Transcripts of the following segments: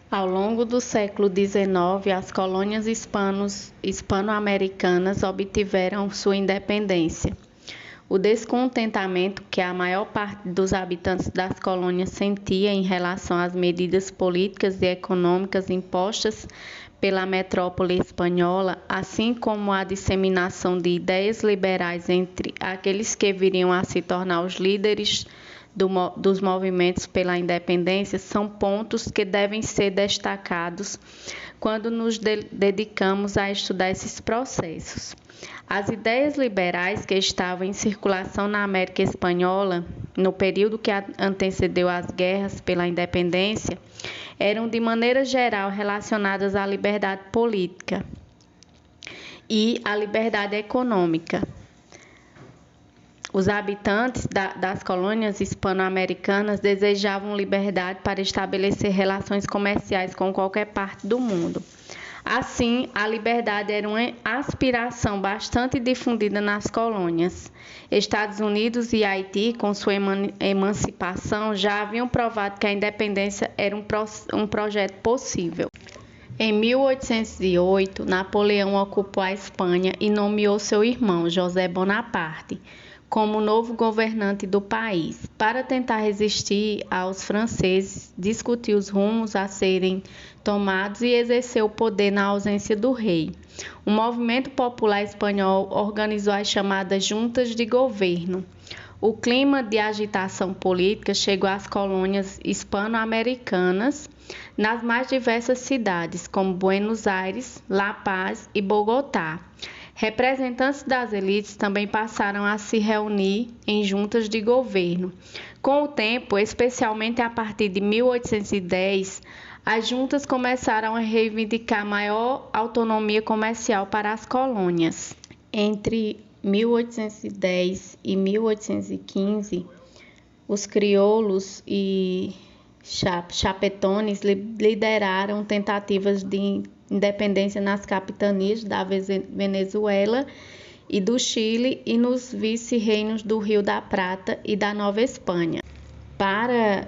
Ao longo do século XIX, as colônias hispano-americanas obtiveram sua independência. O descontentamento que a maior parte dos habitantes das colônias sentia em relação às medidas políticas e econômicas impostas pela metrópole espanhola, assim como a disseminação de ideias liberais entre aqueles que viriam a se tornar os líderes dos movimentos pela independência, são pontos que devem ser destacados quando nos dedicamos a estudar esses processos. As ideias liberais que estavam em circulação na América Espanhola, no período que antecedeu as guerras pela independência, eram de maneira geral relacionadas à liberdade política e à liberdade econômica. Os habitantes das colônias hispano-americanas desejavam liberdade para estabelecer relações comerciais com qualquer parte do mundo. Assim, a liberdade era uma aspiração bastante difundida nas colônias. Estados Unidos e Haiti, com sua emancipação, já haviam provado que a independência era um projeto possível. Em 1808, Napoleão ocupou a Espanha e nomeou seu irmão, José Bonaparte, como novo governante do país. Para tentar resistir aos franceses, discutiu os rumos a serem tomados e exerceu o poder na ausência do rei. O movimento popular espanhol organizou as chamadas juntas de governo. O clima de agitação política chegou às colônias hispano-americanas nas mais diversas cidades, como Buenos Aires, La Paz e Bogotá. Representantes das elites também passaram a se reunir em juntas de governo. Com o tempo, especialmente a partir de 1810, as juntas começaram a reivindicar maior autonomia comercial para as colônias. Entre 1810 e 1815, os crioulos e chapetones lideraram tentativas de independência nas capitanias da Venezuela e do Chile e nos vice-reinos do Rio da Prata e da Nova Espanha. Para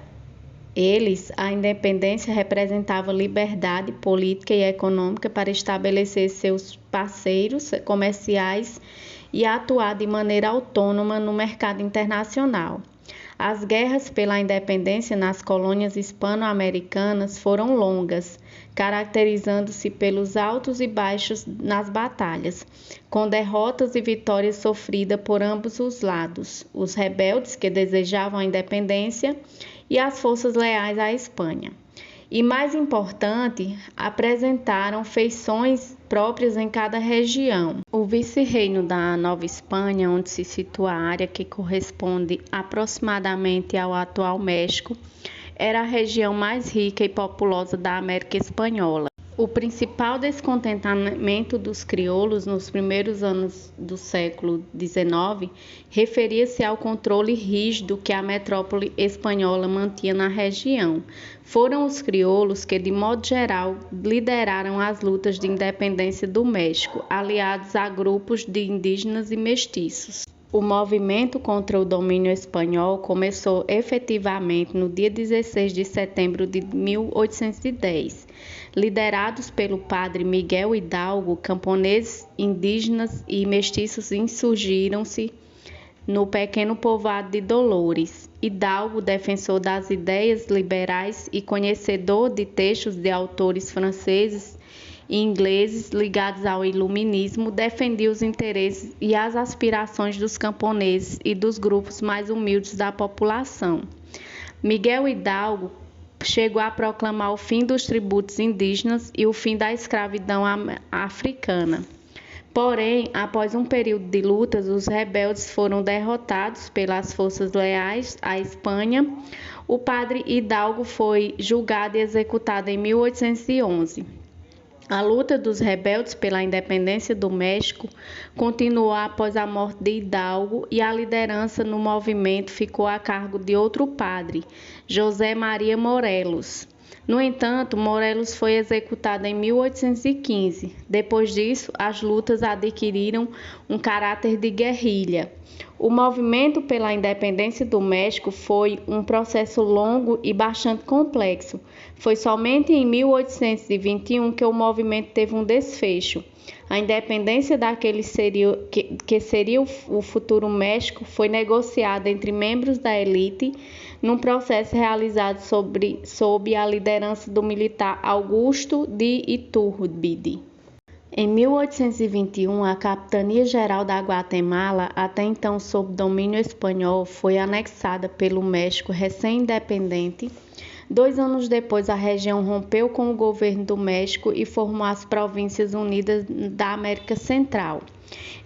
eles, a independência representava liberdade política e econômica para estabelecer seus parceiros comerciais e atuar de maneira autônoma no mercado internacional. As guerras pela independência nas colônias hispano-americanas foram longas, caracterizando-se pelos altos e baixos nas batalhas, com derrotas e vitórias sofridas por ambos os lados, os rebeldes que desejavam a independência e as forças leais à Espanha. E mais importante, apresentaram feições próprias em cada região. O vice-reino da Nova Espanha, onde se situa a área que corresponde aproximadamente ao atual México, era a região mais rica e populosa da América Espanhola. O principal descontentamento dos crioulos nos primeiros anos do século XIX referia-se ao controle rígido que a metrópole espanhola mantinha na região. Foram os crioulos que, de modo geral, lideraram as lutas de independência do México, aliados a grupos de indígenas e mestiços. O movimento contra o domínio espanhol começou efetivamente no dia 16 de setembro de 1810. Liderados pelo padre Miguel Hidalgo, camponeses, indígenas e mestiços insurgiram-se no pequeno povoado de Dolores. Hidalgo, defensor das ideias liberais e conhecedor de textos de autores franceses e ingleses ligados ao iluminismo, defendia os interesses e as aspirações dos camponeses e dos grupos mais humildes da população. Miguel Hidalgo chegou a proclamar o fim dos tributos indígenas e o fim da escravidão africana. Porém, após um período de lutas, os rebeldes foram derrotados pelas forças leais à Espanha. O padre Hidalgo foi julgado e executado em 1811. A luta dos rebeldes pela independência do México continuou após a morte de Hidalgo e a liderança no movimento ficou a cargo de outro padre, José Maria Morelos. No entanto, Morelos foi executado em 1815. Depois disso, as lutas adquiriram um caráter de guerrilha. O movimento pela independência do México foi um processo longo e bastante complexo. Foi somente em 1821 que o movimento teve um desfecho. A independência daquele que seria o futuro México foi negociada entre membros da elite num processo realizado sob a liderança do militar Augusto de Iturbide. Em 1821, a Capitania-Geral da Guatemala, até então sob domínio espanhol, foi anexada pelo México recém-independente. 2 anos depois, a região rompeu com o governo do México e formou as Províncias Unidas da América Central.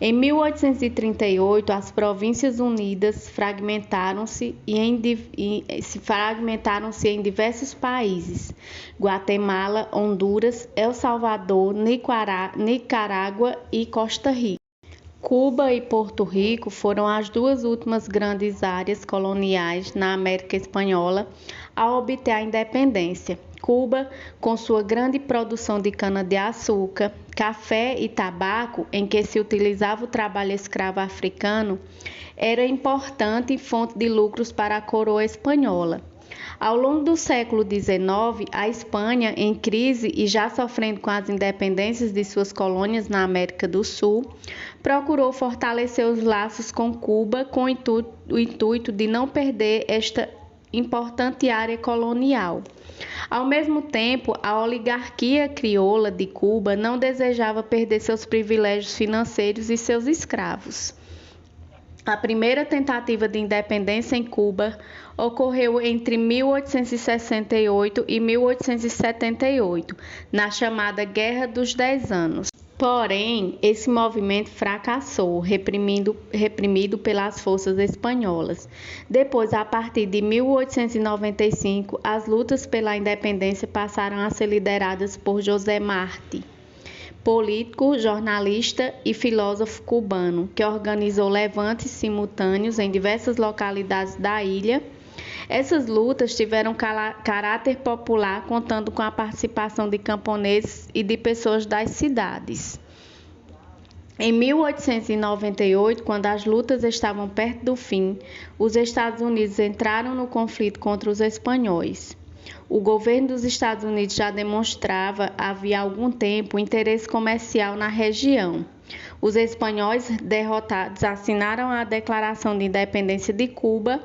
Em 1838, as Províncias Unidas fragmentaram-se em diversos países: Guatemala, Honduras, El Salvador, Nicarágua e Costa Rica. Cuba e Porto Rico foram as 2 últimas grandes áreas coloniais na América Espanhola a obter a independência. Cuba, com sua grande produção de cana-de-açúcar, café e tabaco, em que se utilizava o trabalho escravo africano, era importante fonte de lucros para a coroa espanhola. Ao longo do século XIX, a Espanha, em crise e já sofrendo com as independências de suas colônias na América do Sul, procurou fortalecer os laços com Cuba com o intuito de não perder esta importante área colonial. Ao mesmo tempo, a oligarquia crioula de Cuba não desejava perder seus privilégios financeiros e seus escravos. A primeira tentativa de independência em Cuba ocorreu entre 1868 e 1878, na chamada Guerra dos 10 Anos. Porém, esse movimento fracassou, reprimido pelas forças espanholas. Depois, a partir de 1895, as lutas pela independência passaram a ser lideradas por José Martí, político, jornalista e filósofo cubano, que organizou levantes simultâneos em diversas localidades da ilha. Essas lutas tiveram caráter popular, contando com a participação de camponeses e de pessoas das cidades. Em 1898, quando as lutas estavam perto do fim, os Estados Unidos entraram no conflito contra os espanhóis. O governo dos Estados Unidos já demonstrava, havia algum tempo, interesse comercial na região. Os espanhóis derrotados assinaram a Declaração de Independência de Cuba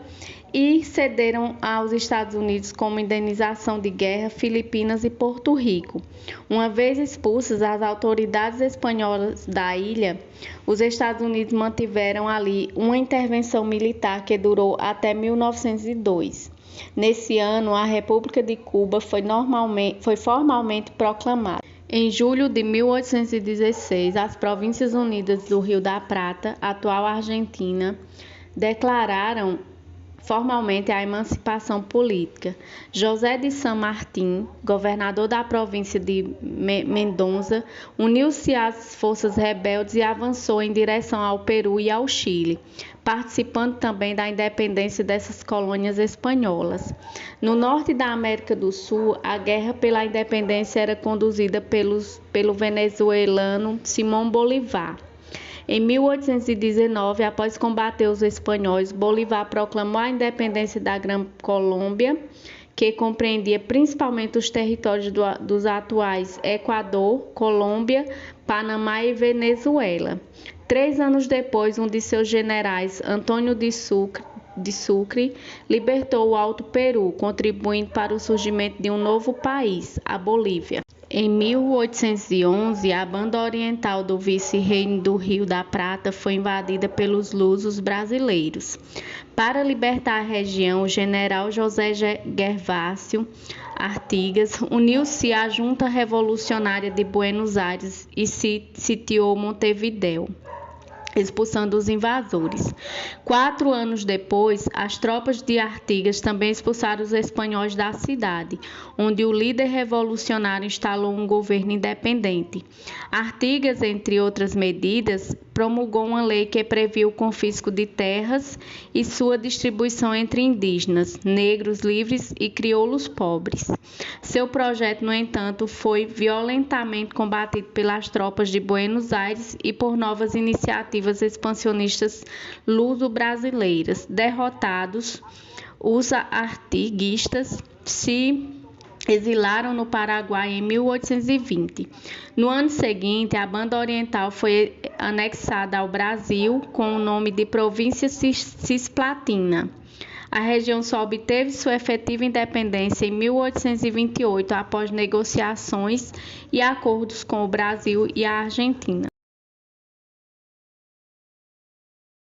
e cederam aos Estados Unidos como indenização de guerra Filipinas e Porto Rico. Uma vez expulsas as autoridades espanholas da ilha, os Estados Unidos mantiveram ali uma intervenção militar que durou até 1902. Nesse ano, a República de Cuba foi formalmente proclamada. Em julho de 1816, as Províncias Unidas do Rio da Prata, atual Argentina, declararam formalmente a emancipação política. José de San Martín, governador da província de Mendoza, uniu-se às forças rebeldes e avançou em direção ao Peru e ao Chile, participando também da independência dessas colônias espanholas. No norte da América do Sul, a guerra pela independência era conduzida pelo venezuelano Simón Bolívar. Em 1819, após combater os espanhóis, Bolívar proclamou a independência da Grã Colômbia, que compreendia principalmente os territórios dos atuais Equador, Colômbia, Panamá e Venezuela. 3 anos depois, um de seus generais, Antônio de Sucre, libertou o Alto Peru, contribuindo para o surgimento de um novo país, a Bolívia. Em 1811, a banda oriental do vice-reino do Rio da Prata foi invadida pelos lusos brasileiros. Para libertar a região, o general José Gervásio Artigas uniu-se à Junta Revolucionária de Buenos Aires e sitiou Montevidéu, expulsando os invasores. 4 anos depois, as tropas de Artigas também expulsaram os espanhóis da cidade, onde o líder revolucionário instalou um governo independente. Artigas, entre outras medidas, promulgou uma lei que previu o confisco de terras e sua distribuição entre indígenas, negros livres e crioulos pobres. Seu projeto, no entanto, foi violentamente combatido pelas tropas de Buenos Aires e por novas iniciativas expansionistas luso-brasileiras. Derrotados, os artiguistas se exilaram no Paraguai em 1820. No ano seguinte, a Banda Oriental foi anexada ao Brasil com o nome de Província Cisplatina. A região só obteve sua efetiva independência em 1828, após negociações e acordos com o Brasil e a Argentina.